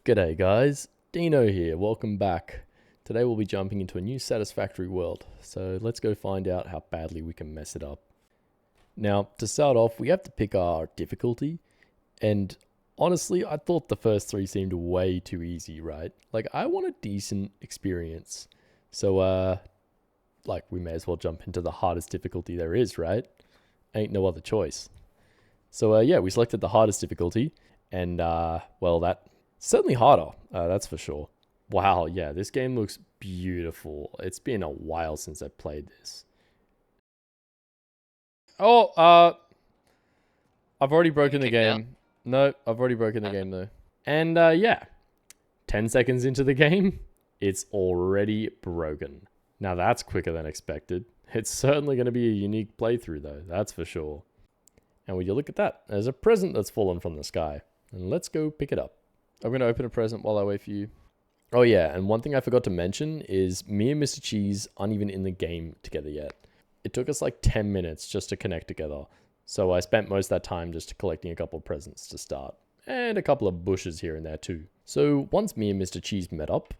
G'day guys, Diino here, welcome back. Today we'll be jumping into a new Satisfactory world, so let's go find out how badly we can mess it up. Now, to start off, we have to pick our difficulty, and honestly, I thought the first three seemed way too easy, right? Like, I want a decent experience, so we may as well jump into the hardest difficulty there is, right? Ain't no other choice. So yeah, we selected the hardest difficulty, and well, that certainly harder, that's for sure. Wow, yeah, this game looks beautiful. It's been a while since I played this. Oh, I've already broken the game. No, I've already broken the game though. And yeah, 10 seconds into the game, it's already broken. Now that's quicker than expected. It's certainly going to be a unique playthrough though, that's for sure. And would you look at that? There's a present that's fallen from the sky. And let's go pick it up. I'm going to open a present while I wait for you. Oh yeah, and one thing I forgot to mention is me and MrCheese aren't even in the game together yet. It took us like 10 minutes just to connect together. So I spent most of that time just collecting a couple of presents to start. And a couple of bushes here and there too. So once me and MrCheese met up,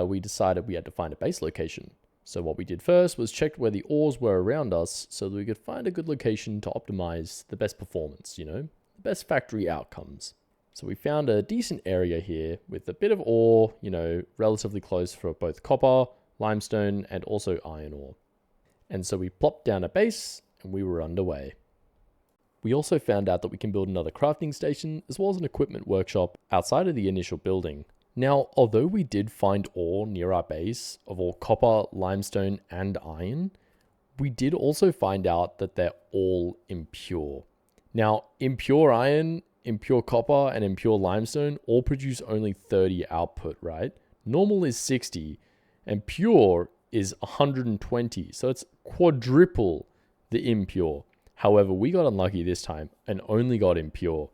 we decided we had to find a base location. So what we did first was check where the ores were around us so that we could find a good location to optimize the best performance, you know, the best factory outcomes. So we found a decent area here with a bit of ore, you know, relatively close for both copper, limestone, and also iron ore. And so we plopped down a base and we were underway. We also found out that we can build another crafting station as well as an equipment workshop outside of the initial building. Now, although we did find ore near our base of all copper, limestone, and iron, we did also find out that they're all impure. Now, impure iron, impure copper, and impure limestone all produce only 30 output, right? Normal is 60, and pure is 120, so it's quadruple the impure. However, we got unlucky this time and only got impure.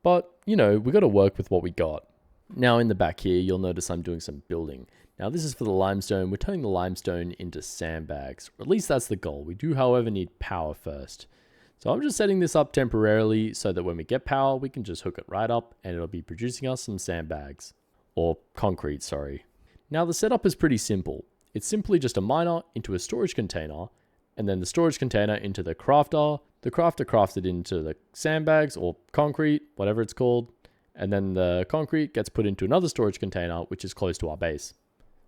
But, you know, we got to work with what we got. Now in the back here, you'll notice I'm doing some building. Now this is for the limestone. We're turning the limestone into sandbags, or at least that's the goal. We do, however, need power first. So I'm just setting this up temporarily so that when we get power, we can just hook it right up and it'll be producing us some sandbags. Or concrete, sorry. Now the setup is pretty simple. It's simply just a miner into a storage container, and then the storage container into the crafter crafted into the sandbags or concrete, whatever it's called, and then the concrete gets put into another storage container which is close to our base.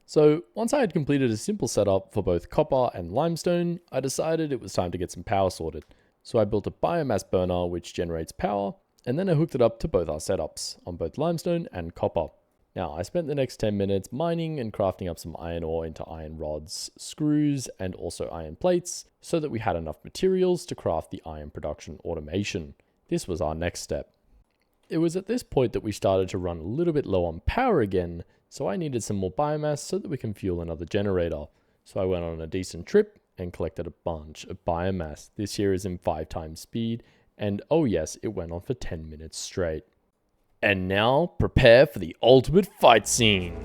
So once I had completed a simple setup for both copper and limestone, I decided it was time to get some power sorted. So I built a biomass burner which generates power, and then I hooked it up to both our setups on both limestone and copper. Now I spent the next 10 minutes mining and crafting up some iron ore into iron rods, screws, and also iron plates so that we had enough materials to craft the iron production automation. This was our next step. It was at this point that we started to run a little bit low on power again, so I needed some more biomass so that we can fuel another generator. So I went on a decent trip and collected a bunch of biomass. This here is in 5 times speed, and oh yes, it went on for 10 minutes straight. And now, prepare for the ultimate fight scene.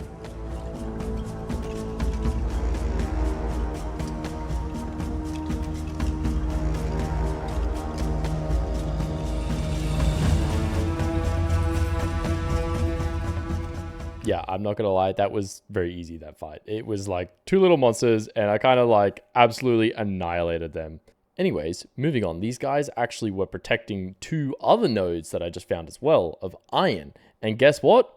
Yeah, I'm not gonna lie, that was very easy, that fight. It was like 2 little monsters and I kind of like absolutely annihilated them. Anyways, moving on, these guys actually were protecting 2 other nodes that I just found as well of iron. And guess what?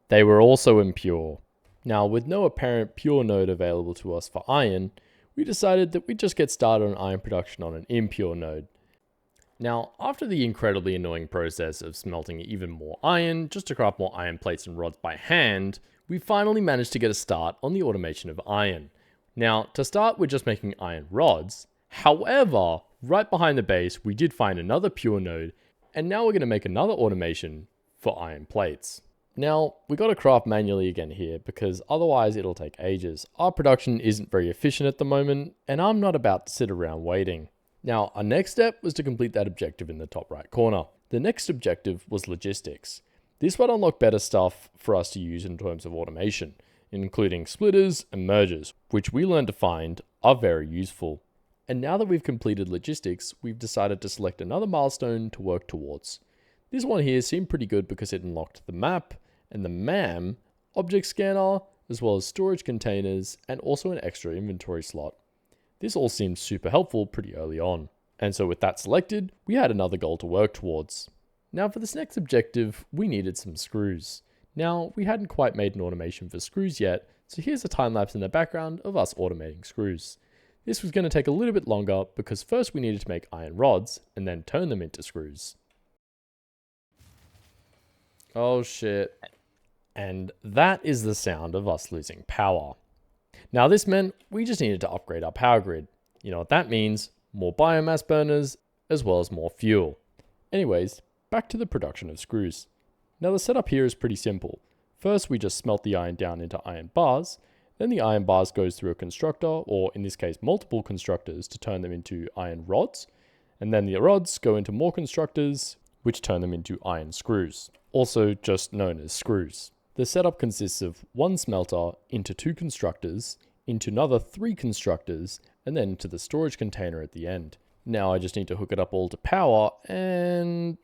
They were also impure. Now, with no apparent pure node available to us for iron, we decided that we'd just get started on iron production on an impure node. Now, after the incredibly annoying process of smelting even more iron, just to craft more iron plates and rods by hand, we finally managed to get a start on the automation of iron. Now, to start, we're just making iron rods. However, right behind the base, we did find another pure node, and now we're going to make another automation for iron plates. Now, we got to craft manually again here, because otherwise it'll take ages. Our production isn't very efficient at the moment, and I'm not about to sit around waiting. Now, our next step was to complete that objective in the top right corner. The next objective was logistics. This would unlock better stuff for us to use in terms of automation, including splitters and mergers, which we learned to find are very useful. And now that we've completed logistics, we've decided to select another milestone to work towards. This one here seemed pretty good because it unlocked the map, and the MAM, object scanner, as well as storage containers, and also an extra inventory slot. This all seemed super helpful pretty early on. And so with that selected, we had another goal to work towards. Now for this next objective, we needed some screws. Now, we hadn't quite made an automation for screws yet, so here's a time lapse in the background of us automating screws. This was going to take a little bit longer because first we needed to make iron rods and then turn them into screws. Oh shit. And that is the sound of us losing power. Now this meant we just needed to upgrade our power grid. You know what that means? More biomass burners, as well as more fuel. Anyways, back to the production of screws. Now the setup here is pretty simple. First we just smelt the iron down into iron bars, then the iron bars goes through a constructor, or in this case multiple constructors, to turn them into iron rods, and then the rods go into more constructors, which turn them into iron screws, also just known as screws. The setup consists of one smelter into 2 constructors, into another 3 constructors, and then to the storage container at the end. Now I just need to hook it up all to power, and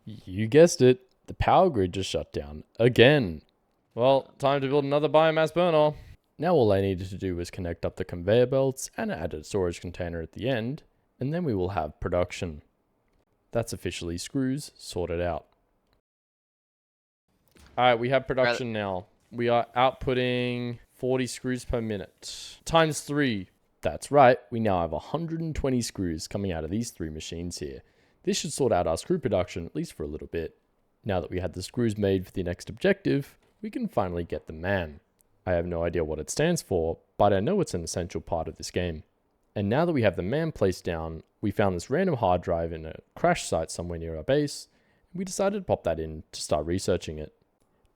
you guessed it, the power grid just shut down again. Well, time to build another biomass burner. Now all I needed to do was connect up the conveyor belts and add a storage container at the end, and then we will have production. That's officially screws sorted out. Alright, we have production now. We are outputting 40 screws per minute. Times 3. That's right, we now have 120 screws coming out of these 3 machines here. This should sort out our screw production, at least for a little bit. Now that we had the screws made for the next objective, we can finally get the MAM. I have no idea what it stands for, but I know it's an essential part of this game. And now that we have the MAM placed down, we found this random hard drive in a crash site somewhere near our base, and we decided to pop that in to start researching it.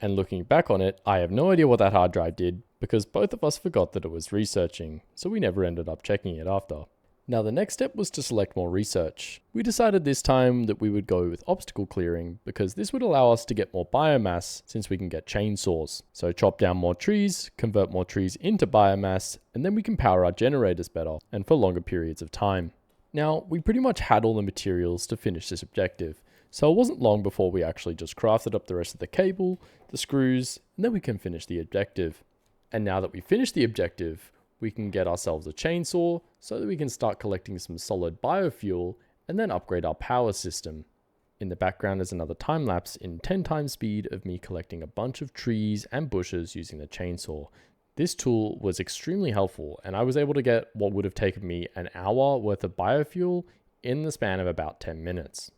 And looking back on it, I have no idea what that hard drive did, because both of us forgot that it was researching, so we never ended up checking it after. Now the next step was to select more research. We decided this time that we would go with obstacle clearing because this would allow us to get more biomass since we can get chainsaws. So chop down more trees, convert more trees into biomass, and then we can power our generators better and for longer periods of time. Now we pretty much had all the materials to finish this objective, so it wasn't long before we actually just crafted up the rest of the cable, the screws, and then we can finish the objective. And now that we finished the objective, we can get ourselves a chainsaw so that we can start collecting some solid biofuel and then upgrade our power system. In the background is another time lapse in 10 times speed of me collecting a bunch of trees and bushes using the chainsaw. This tool was extremely helpful and I was able to get what would have taken me an hour worth of biofuel in the span of about 10 minutes.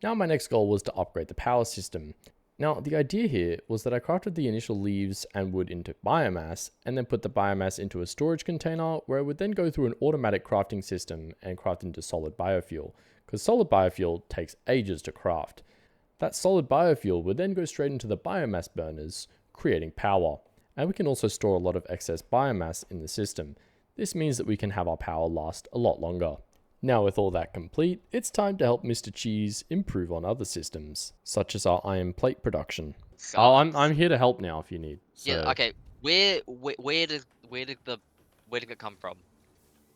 Now my next goal was to upgrade the power system. Now, the idea here was that I crafted the initial leaves and wood into biomass, and then put the biomass into a storage container where it would then go through an automatic crafting system and craft into solid biofuel, because solid biofuel takes ages to craft. That solid biofuel would then go straight into the biomass burners, creating power, and we can also store a lot of excess biomass in the system. This means that we can have our power last a lot longer. Now with all that complete, it's time to help MrCheese improve on other systems, such as our iron plate production. So, Oh, I'm here to help now if you need. So, yeah. Okay. Where did it come from?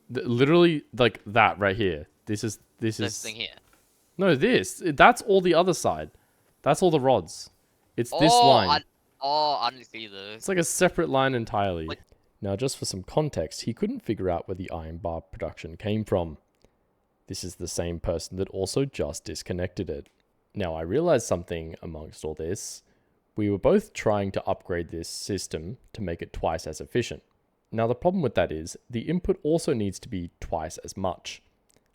Literally like that right here. This is This thing here. No, that's all the other side. That's all the rods. It's this line. I didn't see this. It's like a separate line entirely. Like, now, just for some context, he couldn't figure out where the iron bar production came from. This is the same person that also just disconnected it. Now, I realized something amongst all this. We were both trying to upgrade this system to make it twice as efficient. Now, the problem with that is the input also needs to be twice as much.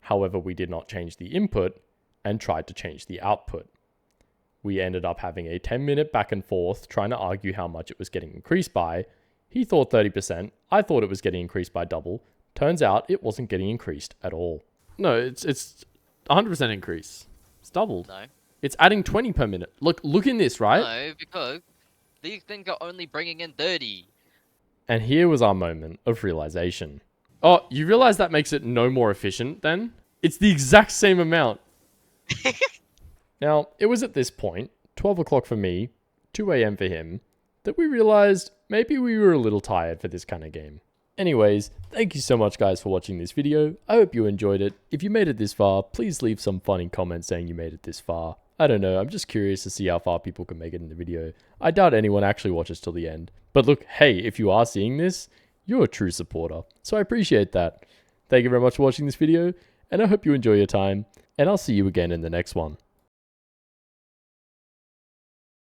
However, we did not change the input and tried to change the output. We ended up having a 10-minute back and forth trying to argue how much it was getting increased by. He thought 30%, I thought it was getting increased by double. Turns out it wasn't getting increased at all. No, it's 100% increase. It's doubled. No. It's adding 20 per minute. Look in this, right? No, because these things are only bringing in 30. And here was our moment of realization. Oh, you realize that makes it no more efficient then? It's the exact same amount. Now, it was at this point, 12 o'clock for me, 2 a.m. for him, that we realized maybe we were a little tired for this kind of game. Anyways, thank you so much guys for watching this video. I hope you enjoyed it. If you made it this far, please leave some funny comments saying you made it this far. I don't know. I'm just curious to see how far people can make it in the video. I doubt anyone actually watches till the end. But look, hey, if you are seeing this, you're a true supporter. So I appreciate that. Thank you very much for watching this video, and I hope you enjoy your time, and I'll see you again in the next one.